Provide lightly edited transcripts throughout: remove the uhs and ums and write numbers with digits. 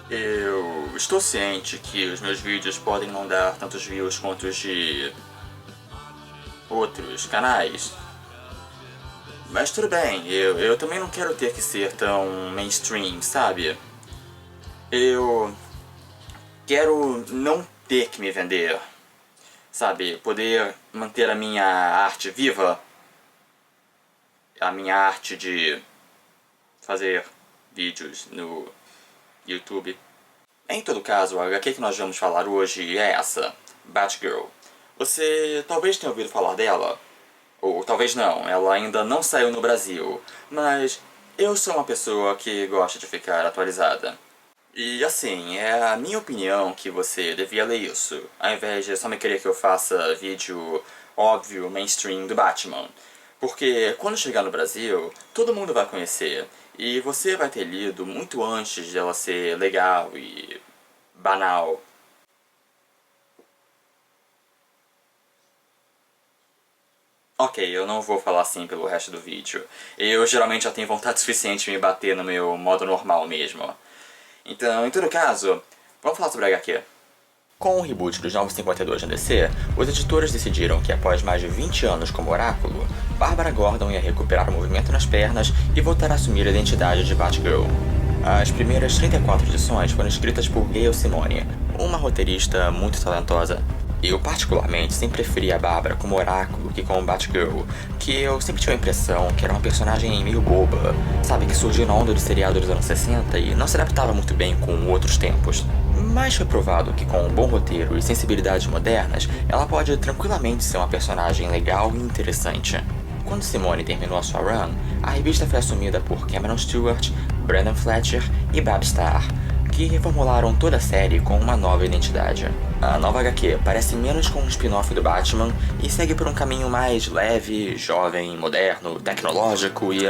Eu estou ciente que os meus vídeos podem não dar tantos views quanto os de outros canais, mas tudo bem, eu também não quero ter que ser tão mainstream, sabe? Eu quero não ter que me vender, sabe? Poder manter a minha arte viva, a minha arte de fazer vídeos no YouTube. Em todo caso, a HQ que nós vamos falar hoje é essa, Batgirl. Você talvez tenha ouvido falar dela, ou talvez não, ela ainda não saiu no Brasil, mas eu sou uma pessoa que gosta de ficar atualizada. E assim, é a minha opinião que você devia ler isso, ao invés de só me querer que eu faça vídeo óbvio, mainstream do Batman. Porque quando chegar no Brasil, todo mundo vai conhecer, e você vai ter lido muito antes dela ser legal e banal. Ok, eu não vou falar assim pelo resto do vídeo. Eu geralmente já tenho vontade suficiente de me bater no meu modo normal mesmo. Então, em todo caso, vamos falar sobre a HQ. Com o reboot dos 952 na DC, os editores decidiram que após mais de 20 anos como Oráculo, Bárbara Gordon ia recuperar o movimento nas pernas e voltar a assumir a identidade de Batgirl. As primeiras 34 edições foram escritas por Gail Simone, uma roteirista muito talentosa. Eu particularmente sempre preferi a Bárbara como Oráculo que como Batgirl, que eu sempre tive a impressão que era uma personagem meio boba, sabe, que surgiu na onda do seriado dos anos 60 e não se adaptava muito bem com outros tempos. Mas foi provado que com um bom roteiro e sensibilidades modernas, ela pode tranquilamente ser uma personagem legal e interessante. Quando Simone terminou a sua run, a revista foi assumida por Cameron Stewart, Brandon Fletcher e Bab Starr, que reformularam toda a série com uma nova identidade. A nova HQ parece menos com um spin-off do Batman e segue por um caminho mais leve, jovem, moderno, tecnológico e...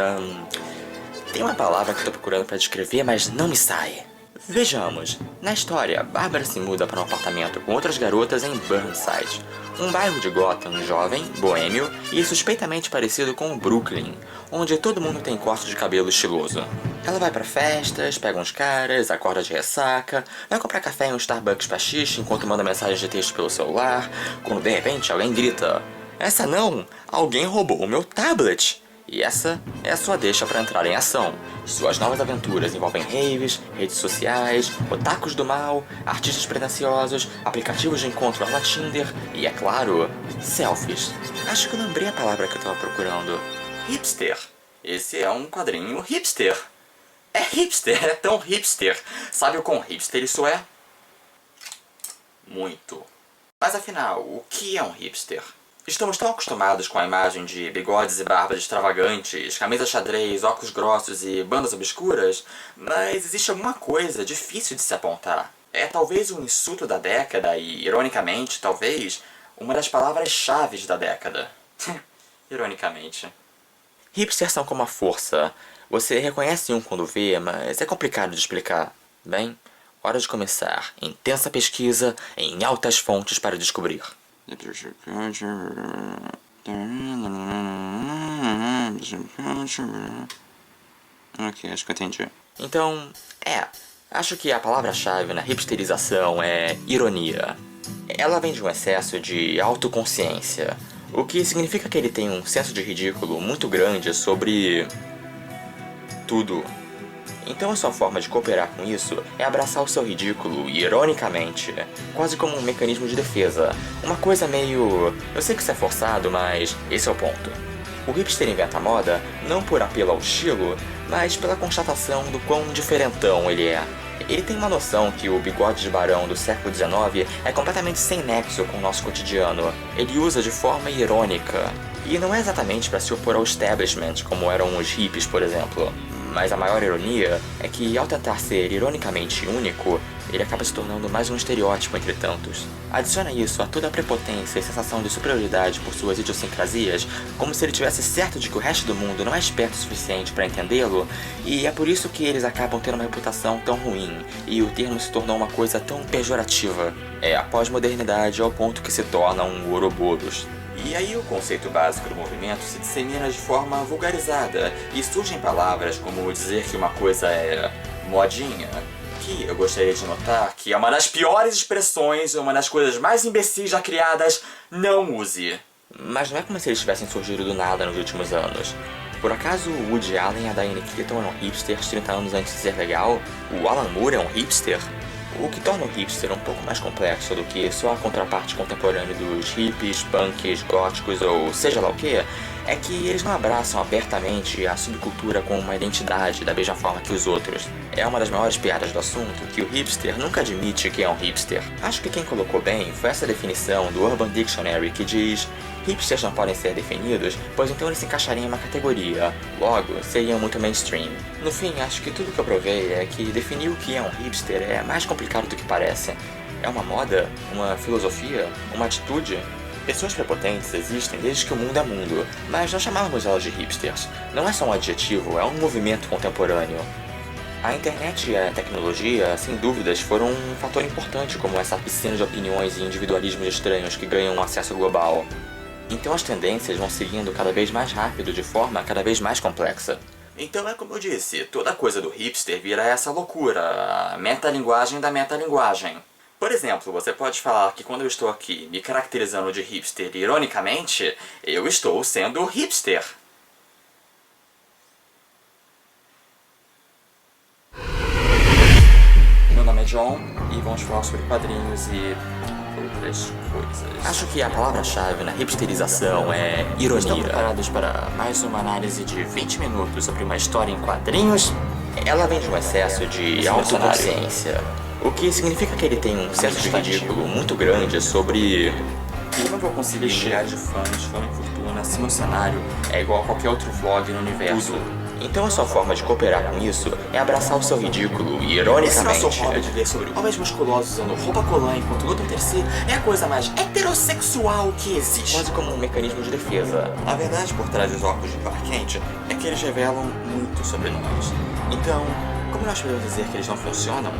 tem uma palavra que eu tô procurando pra descrever, mas não me sai. Vejamos, na história, Bárbara se muda para um apartamento com outras garotas em Burnside, um bairro de Gotham jovem, boêmio e suspeitamente parecido com o Brooklyn, onde todo mundo tem corte de cabelo estiloso. Ela vai pra festas, pega uns caras, acorda de ressaca, vai comprar café em um Starbucks pra xixi enquanto manda mensagens de texto pelo celular, quando de repente alguém grita: "Essa não! Alguém roubou o meu tablet!" E essa é a sua deixa para entrar em ação. Suas novas aventuras envolvem raves, redes sociais, otakus do mal, artistas pretensiosos, aplicativos de encontro à la Tinder e, é claro, selfies. Acho que eu lembrei a palavra que eu estava procurando. Hipster. Esse é um quadrinho hipster. É hipster, é tão hipster. Sabe o quão hipster isso é? Muito. Mas afinal, o que é um hipster? Estamos tão acostumados com a imagem de bigodes e barbas extravagantes, camisas xadrez, óculos grossos e bandas obscuras, mas existe alguma coisa difícil de se apontar. É talvez um insulto da década e, ironicamente, talvez, uma das palavras-chave da década. Ironicamente. Hipsters são como a força. Você reconhece um quando vê, mas é complicado de explicar. Bem, hora de começar. Intensa pesquisa em altas fontes para descobrir. Ok, acho que eu entendi. Então, acho que a palavra-chave na hipsterização é ironia. Ela vem de um excesso de autoconsciência, o que significa que ele tem um senso de ridículo muito grande sobre tudo. Então a sua forma de cooperar com isso é abraçar o seu ridículo, ironicamente, quase como um mecanismo de defesa. Uma coisa meio... eu sei que isso é forçado, mas esse é o ponto. O hipster inventa a moda não por apelo ao estilo, mas pela constatação do quão diferentão ele é. Ele tem uma noção que o bigode de barão do século XIX é completamente sem nexo com o nosso cotidiano. Ele usa de forma irônica. E não é exatamente para se opor ao establishment, como eram os hippies, por exemplo. Mas a maior ironia é que, ao tentar ser ironicamente único, ele acaba se tornando mais um estereótipo entre tantos. Adiciona isso a toda a prepotência e sensação de superioridade por suas idiosincrasias, como se ele tivesse certo de que o resto do mundo não é esperto o suficiente para entendê-lo, e é por isso que eles acabam tendo uma reputação tão ruim, e o termo se tornou uma coisa tão pejorativa. É a pós-modernidade ao ponto que se torna um Ouroboros. E aí o conceito básico do movimento se dissemina de forma vulgarizada, e surgem palavras como dizer que uma coisa é modinha, que eu gostaria de notar que é uma das piores expressões, uma das coisas mais imbecis já criadas, não use. Mas não é como se eles tivessem surgido do nada nos últimos anos. Por acaso o Woody Allen e a Diane Keaton eram hipsters 30 anos antes de ser legal? O Alan Moore é um hipster? O que torna o hipster um pouco mais complexo do que só a contraparte contemporânea dos hippies, punks, góticos ou seja lá o que, é que eles não abraçam abertamente a subcultura como uma identidade da mesma forma que os outros. É uma das maiores piadas do assunto que o hipster nunca admite que é um hipster. Acho que quem colocou bem foi essa definição do Urban Dictionary que diz: hipsters não podem ser definidos, pois então eles se encaixariam em uma categoria, logo, seriam muito mainstream. No fim, acho que tudo que eu provei é que definir o que é um hipster é mais complicado do que parece. É uma moda? Uma filosofia? Uma atitude? Pessoas prepotentes existem desde que o mundo é mundo, mas não chamávamos elas de hipsters. Não é só um adjetivo, é um movimento contemporâneo. A internet e a tecnologia, sem dúvidas, foram um fator importante como essa piscina de opiniões e individualismos estranhos que ganham um acesso global. Então as tendências vão seguindo cada vez mais rápido de forma cada vez mais complexa. Então é como eu disse, toda coisa do hipster vira essa loucura, a metalinguagem da metalinguagem. Por exemplo, você pode falar que quando eu estou aqui me caracterizando de hipster ironicamente, eu estou sendo hipster. Meu nome é John e vamos falar sobre quadrinhos e outras coisas. Acho que a palavra-chave na hipsterização é ironia. Estão preparados para mais uma análise de 20 minutos sobre uma história em quadrinhos? Ela vem de um excesso de autoconsciência, o que significa que ele tem um senso de ridículo muito grande sobre... Eu não vou conseguir chegar de fãs, fama e fortuna se meu cenário é igual a qualquer outro vlog no universo. Então a sua forma de cooperar com isso é abraçar o seu ridículo ironicamente. Esse nosso hobby de ver sobre homens musculosos usando roupa colã enquanto lutam entre si é a coisa mais heterossexual que existe. Quase como um mecanismo de defesa. A verdade por trás dos óculos de Clark Kent é que eles revelam muito sobre nós. Então, como nós podemos dizer que eles não funcionam,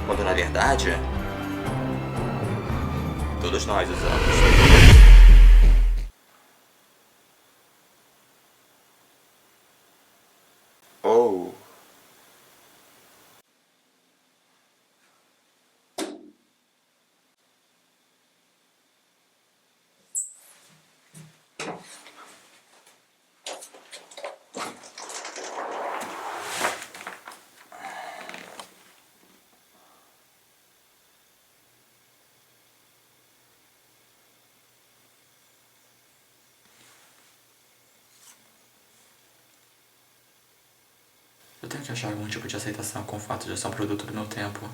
quando na verdade, todos nós usamos. Oh. Eu tenho que achar algum tipo de aceitação com o fato de eu ser um produto do meu tempo.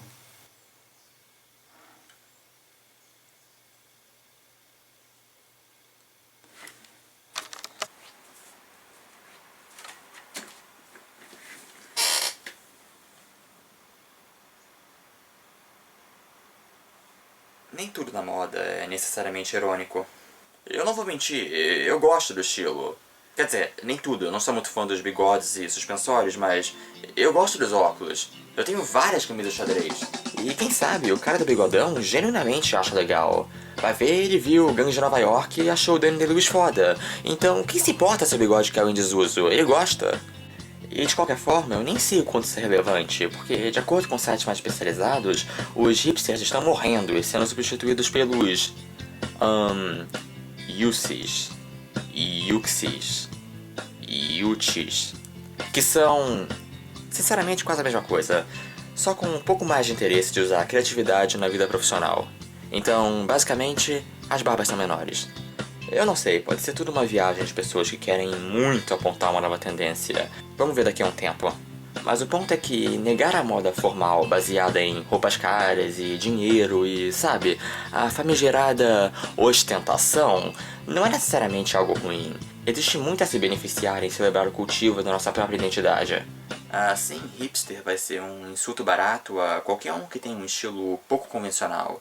Nem tudo na moda é necessariamente irônico. Eu não vou mentir, eu gosto do estilo. Quer dizer, nem tudo, eu não sou muito fã dos bigodes e suspensórios, mas eu gosto dos óculos. Eu tenho várias camisas xadrez. E quem sabe, o cara do bigodão genuinamente acha legal. Vai ver, ele viu o Gangue de Nova York e achou o Danny DeLuise foda. Então, quem se importa se o bigode caiu em desuso? Ele gosta. E de qualquer forma, eu nem sei o quanto isso é relevante, porque de acordo com sites mais especializados, os hipsters estão morrendo e sendo substituídos pelos... Yusis, Yuxis, Yuchis, que são, sinceramente, quase a mesma coisa, só com um pouco mais de interesse de usar a criatividade na vida profissional. Então, basicamente, as barbas são menores. Eu não sei, pode ser tudo uma viagem de pessoas que querem muito apontar uma nova tendência. Vamos ver daqui a um tempo. Mas o ponto é que negar a moda formal baseada em roupas caras e dinheiro e, sabe, a famigerada ostentação não é necessariamente algo ruim. Existe muito a se beneficiar em celebrar o cultivo da nossa própria identidade. Assim, hipster vai ser um insulto barato a qualquer um que tem um estilo pouco convencional.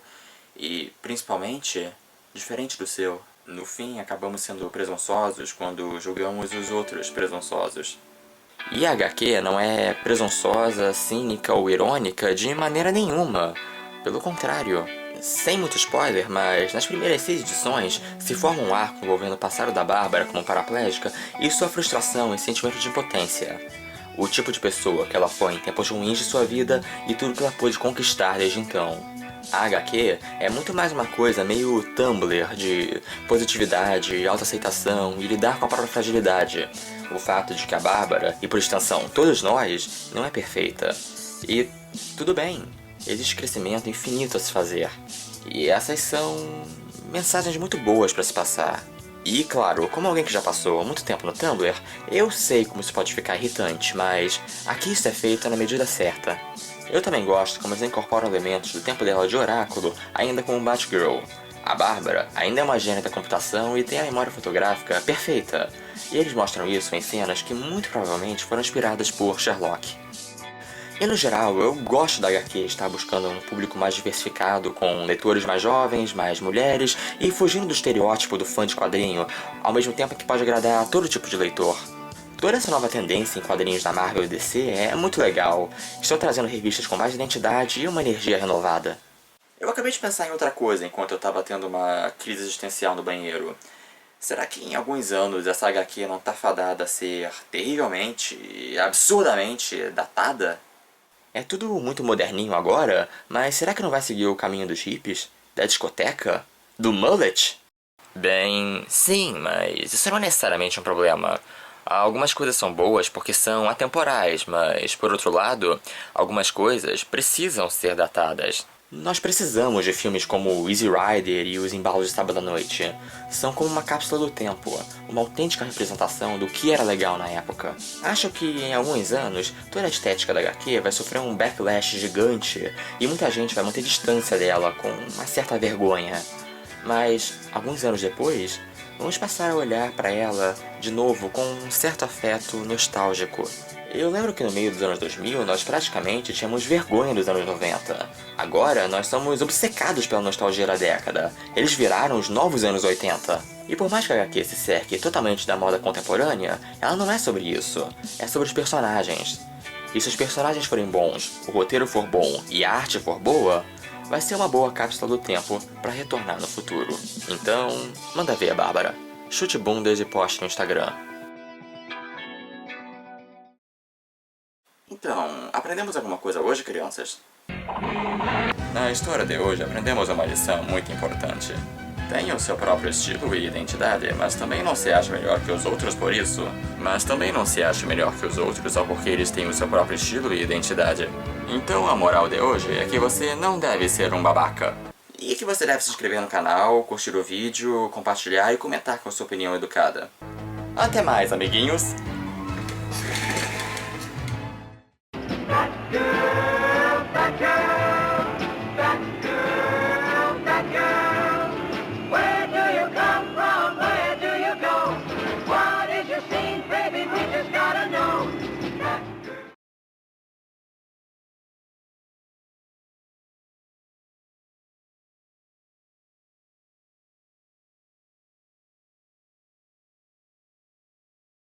E, principalmente, diferente do seu. No fim, acabamos sendo presunçosos quando julgamos os outros presunçosos. E a HQ não é presunçosa, cínica ou irônica de maneira nenhuma. Pelo contrário. Sem muito spoiler, mas nas primeiras 6 edições se forma um arco envolvendo o passado da Bárbara como paraplégica e sua frustração e sentimento de impotência. o tipo de pessoa que ela foi em tempos ruins de sua vida e tudo que ela pôde conquistar desde então. A HQ é muito mais uma coisa meio Tumblr de positividade, autoaceitação e lidar com a própria fragilidade. O fato de que a Bárbara, e por extensão todos nós, não é perfeita. E tudo bem, existe crescimento infinito a se fazer. E essas são mensagens muito boas para se passar. E claro, como alguém que já passou muito tempo no Tumblr, eu sei como isso pode ficar irritante, mas aqui isso é feito na medida certa. Eu também gosto como eles incorporam elementos do tempo dela de oráculo, ainda como Batgirl. A Bárbara ainda é uma gênia da computação e tem a memória fotográfica perfeita. E eles mostram isso em cenas que muito provavelmente foram inspiradas por Sherlock. E no geral, eu gosto da HQ estar buscando um público mais diversificado, com leitores mais jovens, mais mulheres, e fugindo do estereótipo do fã de quadrinho, ao mesmo tempo que pode agradar a todo tipo de leitor. Toda essa nova tendência em quadrinhos da Marvel e DC é muito legal. Estão trazendo revistas com mais identidade e uma energia renovada. Eu acabei de pensar em outra coisa enquanto eu estava tendo uma crise existencial no banheiro. Será que em alguns anos essa HQ não tá fadada a ser terrivelmente, absurdamente datada? É tudo muito moderninho agora, mas será que não vai seguir o caminho dos hippies? Da discoteca? Do mullet? Bem, sim, mas isso não é necessariamente um problema. Algumas coisas são boas porque são atemporais, mas, por outro lado, algumas coisas precisam ser datadas. Nós precisamos de filmes como Easy Rider e Os Embalos de Sábado à Noite. São como uma cápsula do tempo, uma autêntica representação do que era legal na época. Acho que em alguns anos, toda a estética da HQ vai sofrer um backlash gigante e muita gente vai manter distância dela com uma certa vergonha. Mas, alguns anos depois, vamos passar a olhar para ela de novo com um certo afeto nostálgico. Eu lembro que no meio dos anos 2000 nós praticamente tínhamos vergonha dos anos 90. Agora nós somos obcecados pela nostalgia da década. Eles viraram os novos anos 80. E por mais que a HQ se cerque totalmente da moda contemporânea, ela não é sobre isso. É sobre os personagens. E se os personagens forem bons, o roteiro for bom e a arte for boa, vai ser uma boa cápsula do tempo para retornar no futuro. Então, manda ver, Bárbara. Chute bundas e poste no Instagram. Então, aprendemos alguma coisa hoje, crianças? Na história de hoje, aprendemos uma lição muito importante. Tenha o seu próprio estilo e identidade, mas também não se ache melhor que os outros por isso. Mas também não se ache melhor que os outros só porque eles têm o seu próprio estilo e identidade. Então a moral de hoje é que você não deve ser um babaca. E que você deve se inscrever no canal, curtir o vídeo, compartilhar e comentar com a sua opinião educada. Até mais, amiguinhos!